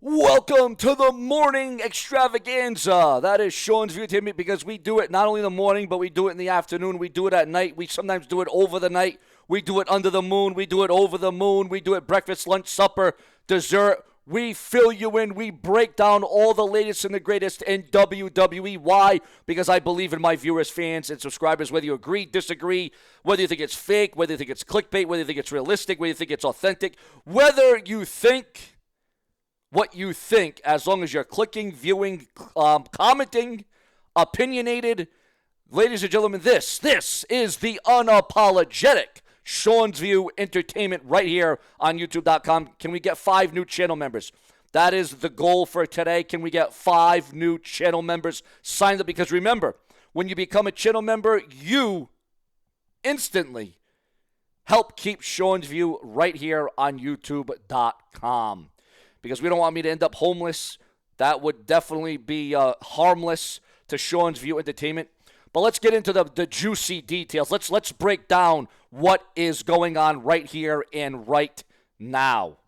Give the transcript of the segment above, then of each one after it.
Welcome to the morning extravaganza. That is Sean's View Entertainment, because we do it not only in the morning, but we do it in the afternoon. We do it at night. We sometimes do it over the night. We do it under the moon. We do it over the moon. We do it breakfast, lunch, supper, dessert. We fill you in. We break down all the latest and the greatest in WWE. Why? Because I believe in my viewers, fans, and subscribers, whether you agree, disagree, whether you think it's fake, whether you think it's clickbait, whether you think it's realistic, whether you think it's authentic, whether you think what you think, as long as you're clicking, viewing, commenting, opinionated. Ladies and gentlemen, this is the unapologetic Sean's View Entertainment right here on YouTube.com. Can we get 5 new channel members? That is the goal for today. Can we get 5 new channel members signed up? Because remember, when you become a channel member, you instantly help keep Sean's View right here on YouTube.com. Because we don't want me to end up homeless. That would definitely be harmless to Sean's View Entertainment. But let's get into the juicy details. Let's break down what is going on right here and right now.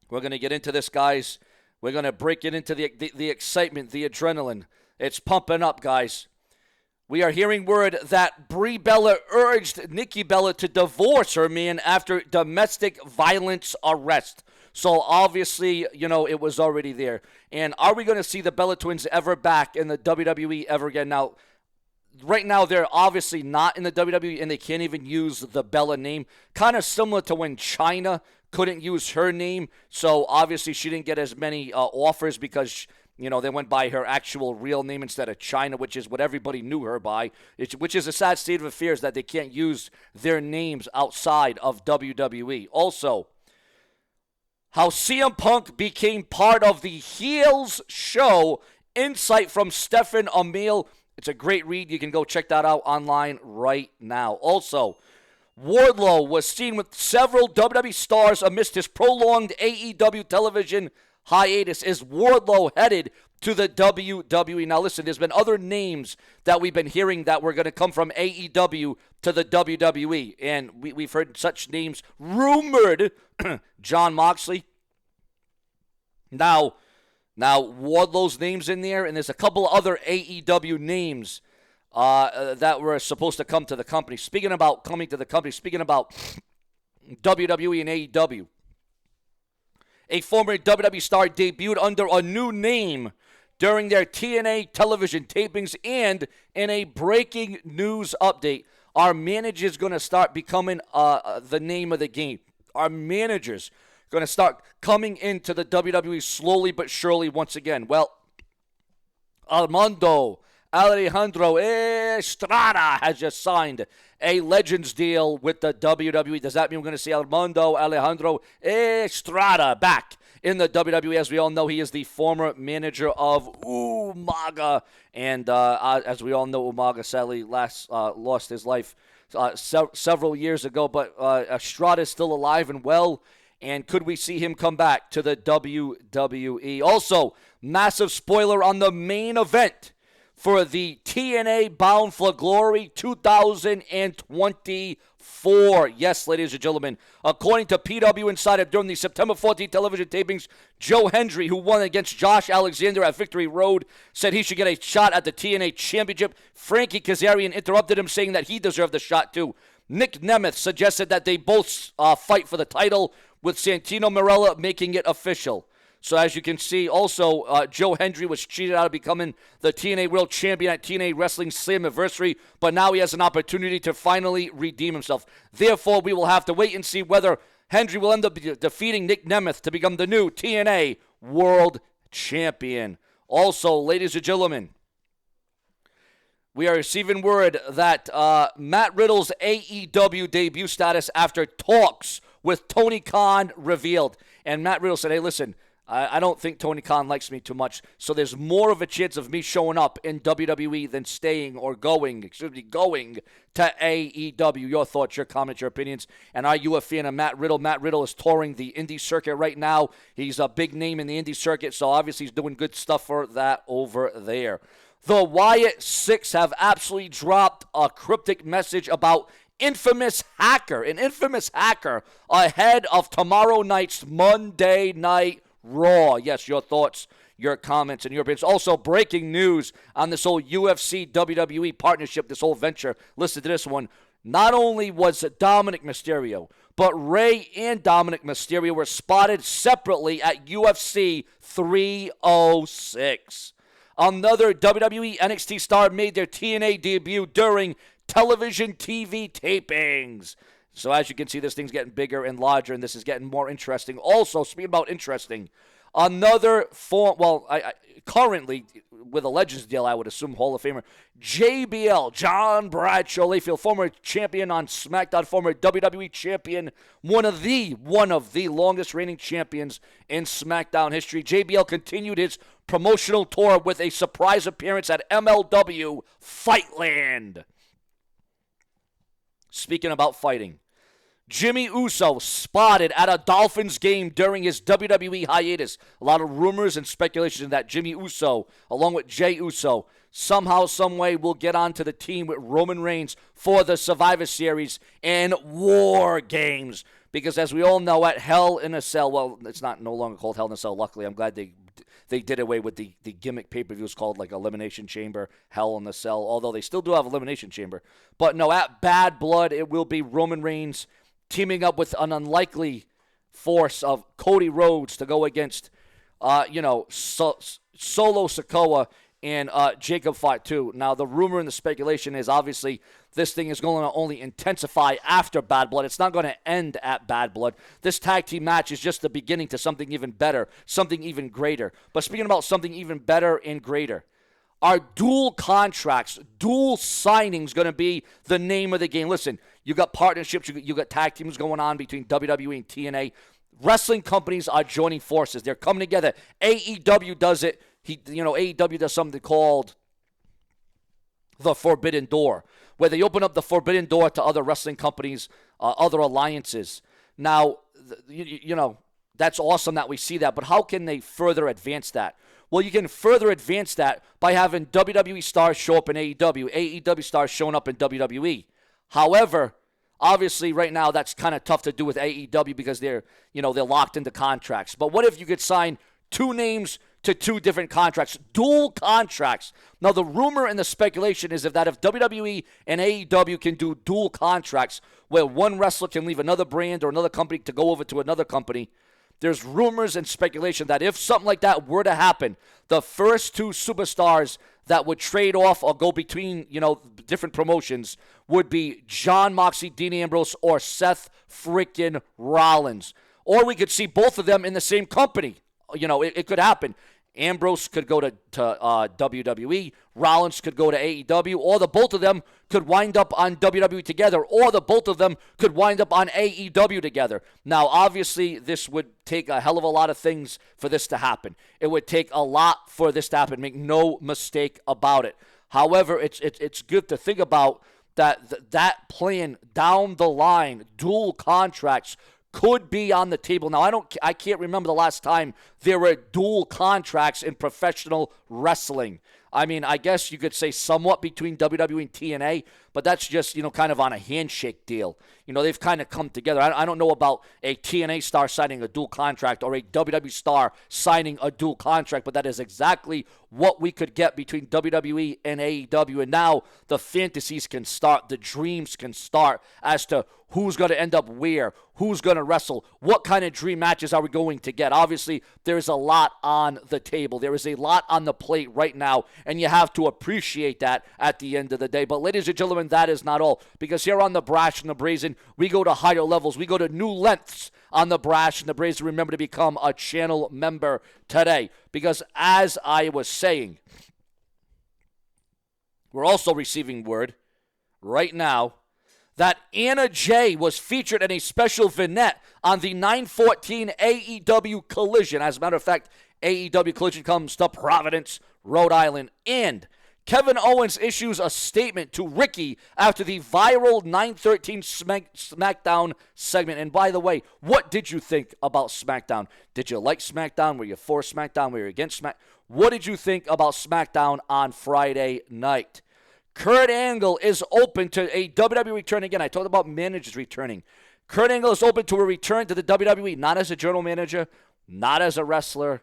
We're going to get into this, guys. We're going to break it into the excitement, the adrenaline. It's pumping up, guys. We are hearing word that Brie Bella urged Nikki Bella to divorce her man after domestic violence arrest. So obviously, it was already there. And are we going to see the Bella twins ever back in the WWE ever again? Now, right now, they're obviously not in the WWE, and they can't even use the Bella name. Kind of similar to when Chyna couldn't use her name. So obviously, she didn't get as many offers because they went by her actual real name instead of Chyna, which is what everybody knew her by, which is a sad state of affairs that they can't use their names outside of WWE. Also, how CM Punk became part of the Heels show, insight from Stephen Amell. It's a great read. You can go check that out online right now. Also, Wardlow was seen with several WWE stars amidst his prolonged AEW television hiatus. Is Wardlow headed to the WWE? Now listen, there's been other names that we've been hearing that were going to come from AEW to the WWE, and we've heard such names rumored. Jon Moxley. Now Wardlow's name's in there, and there's a couple other AEW names that were supposed to come to the company. Speaking about coming to the company, speaking about WWE and AEW, a former WWE star debuted under a new name during their TNA television tapings, and in a breaking news update, our manager's going to start becoming the name of the game. Our manager's going to start coming into the WWE slowly but surely once again. Well, Armando Alejandro Estrada has just signed a Legends deal with the WWE. Does that mean we're going to see Armando Alejandro Estrada back in the WWE? As we all know, he is the former manager of Umaga. And as we all know, Umaga sadly lost his life several years ago. But Estrada is still alive and well. And could we see him come back to the WWE? Also, massive spoiler on the main event for the TNA Bound for Glory 2024. Yes, ladies and gentlemen, according to PW Insider, during the September 14th television tapings, Joe Hendry, who won against Josh Alexander at Victory Road, said he should get a shot at the TNA Championship. Frankie Kazarian interrupted him, saying that he deserved the shot too. Nick Nemeth suggested that they both fight for the title, with Santino Marella making it official. So as you can see, also, Joe Hendry was cheated out of becoming the TNA World Champion at TNA Wrestling Slammiversary, but now he has an opportunity to finally redeem himself. Therefore, we will have to wait and see whether Hendry will end up defeating Nick Nemeth to become the new TNA World Champion. Also, ladies and gentlemen, we are receiving word that Matt Riddle's AEW debut status after talks with Tony Khan revealed. And Matt Riddle said, hey, listen, I don't think Tony Khan likes me too much, so there's more of a chance of me showing up in WWE than staying or going to AEW. Your thoughts, your comments, your opinions, and are you a fan of Matt Riddle? Matt Riddle is touring the indie circuit right now. He's a big name in the indie circuit, so obviously he's doing good stuff for that over there. The Wyatt Six have absolutely dropped a cryptic message about infamous hacker, ahead of tomorrow night's Monday Night Raw. Yes, your thoughts, your comments, and your opinions. Also, breaking news on this whole UFC WWE partnership, this whole venture. Listen to this one. Not only was Dominic Mysterio, but Rey and Dominic Mysterio were spotted separately at UFC 306. Another WWE NXT star made their TNA debut during television TV tapings. So as you can see, this thing's getting bigger and larger, and this is getting more interesting. Also, speaking about interesting, another currently with a Legends deal, I would assume Hall of Famer JBL, John Bradshaw Layfield, former champion on SmackDown, former WWE champion, one of the longest reigning champions in SmackDown history. JBL continued his promotional tour with a surprise appearance at MLW Fightland. Speaking about fighting, Jimmy Uso spotted at a Dolphins game during his WWE hiatus. A lot of rumors and speculation that Jimmy Uso, along with Jey Uso, somehow, someway will get onto the team with Roman Reigns for the Survivor Series and War Games. Because as we all know, at Hell in a Cell, well, it's no longer called Hell in a Cell, luckily. I'm glad they did away with the gimmick pay-per-views called like Elimination Chamber, Hell in a Cell, although they still do have Elimination Chamber. But no, at Bad Blood, it will be Roman Reigns teaming up with an unlikely force of Cody Rhodes to go against, Solo Sikoa and Jacob Fatu. Now, the rumor and the speculation is obviously this thing is going to only intensify after Bad Blood. It's not going to end at Bad Blood. This tag team match is just the beginning to something even better, something even greater. But speaking about something even better and greater, are dual contracts, dual signings going to be the name of the game? Listen, you got partnerships, you got tag teams going on between WWE and TNA. Wrestling companies are joining forces. They're coming together. AEW does it. AEW does something called the Forbidden Door, where they open up the Forbidden Door to other wrestling companies, other alliances. Now, that's awesome that we see that, but how can they further advance that? Well, you can further advance that by having WWE stars show up in AEW, AEW stars showing up in WWE. However, obviously right now that's kind of tough to do with AEW because they're locked into contracts. But what if you could sign two names to two different contracts, dual contracts? Now, the rumor and the speculation is that if WWE and AEW can do dual contracts where one wrestler can leave another brand or another company to go over to another company, there's rumors and speculation that if something like that were to happen, the first two superstars that would trade off or go between, different promotions would be Jon Moxley, Dean Ambrose, or Seth freaking Rollins. Or we could see both of them in the same company. It could happen. Ambrose could go to WWE, Rollins could go to AEW, or the both of them could wind up on WWE together, or the both of them could wind up on AEW together. Now, obviously, this would take a hell of a lot of things for this to happen. It would take a lot for this to happen, make no mistake about it. However, it's good to think about that plan down the line, dual contracts, could be on the table. Now, I can't remember the last time there were dual contracts in professional wrestling. I mean, I guess you could say somewhat between WWE and TNA, but that's just, kind of on a handshake deal. They've kind of come together. I don't know about a TNA star signing a dual contract or a WWE star signing a dual contract, but that is exactly what we could get between WWE and AEW. And now the fantasies can start, the dreams can start as to who's going to end up where, who's going to wrestle, what kind of dream matches are we going to get. Obviously, there's a lot on the table. There is a lot on the plate right now, and you have to appreciate that at the end of the day. But ladies and gentlemen, that is not all, because here on the Brash and the Brazen, we go to higher levels. We go to new lengths on the Brash and the Brazen. Remember to become a channel member today, because as I was saying, we're also receiving word right now that Anna Jay was featured in a special vignette on the 9/14 AEW Collision. As a matter of fact, AEW Collision comes to Providence, Rhode Island. And Kevin Owens issues a statement to Ricky after the viral 9/13 SmackDown segment. And by the way, what did you think about SmackDown? Did you like SmackDown? Were you for SmackDown? Were you against SmackDown? What did you think about SmackDown on Friday night? Kurt Angle is open to a WWE return. Again, I talked about managers returning. Kurt Angle is open to a return to the WWE, not as a general manager, not as a wrestler.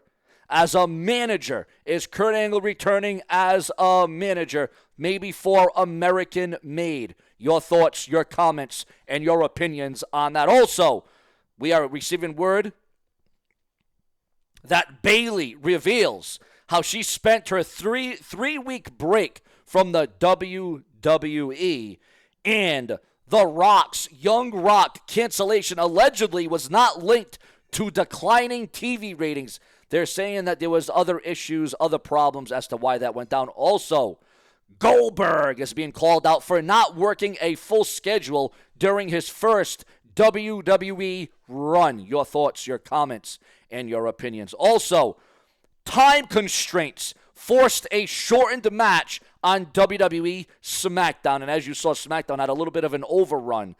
As a manager, is Kurt Angle returning as a manager, maybe for American Made? Your thoughts, your comments, and your opinions on that. Also, we are receiving word that Bayley reveals how she spent her three-week break from the WWE, and The Rock's Young Rock cancellation allegedly was not linked to declining TV ratings. They're saying that there was other issues, other problems as to why that went down. Also, Goldberg is being called out for not working a full schedule during his first WWE run. Your thoughts, your comments, and your opinions. Also, time constraints forced a shortened match on WWE SmackDown. And as you saw, SmackDown had a little bit of an overrun.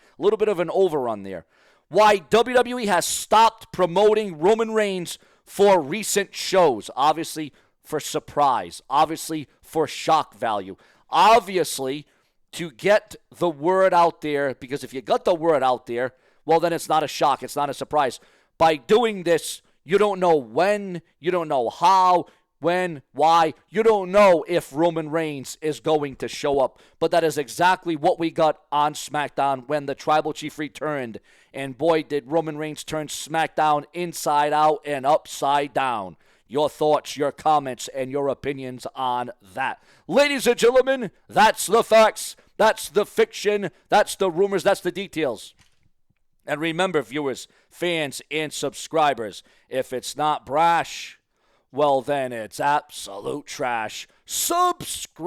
There. Why WWE has stopped promoting Roman Reigns for recent shows. Obviously for surprise. Obviously for shock value. Obviously to get the word out there. Because if you got the word out there, well, then it's not a shock. It's not a surprise. By doing this, you don't know when. You don't know how. When, why, you don't know if Roman Reigns is going to show up. But that is exactly what we got on SmackDown when the Tribal Chief returned. And boy, did Roman Reigns turn SmackDown inside out and upside down. Your thoughts, your comments, and your opinions on that. Ladies and gentlemen, that's the facts. That's the fiction. That's the rumors. That's the details. And remember, viewers, fans, and subscribers, if it's not brash, well, then it's absolute trash. Subscribe.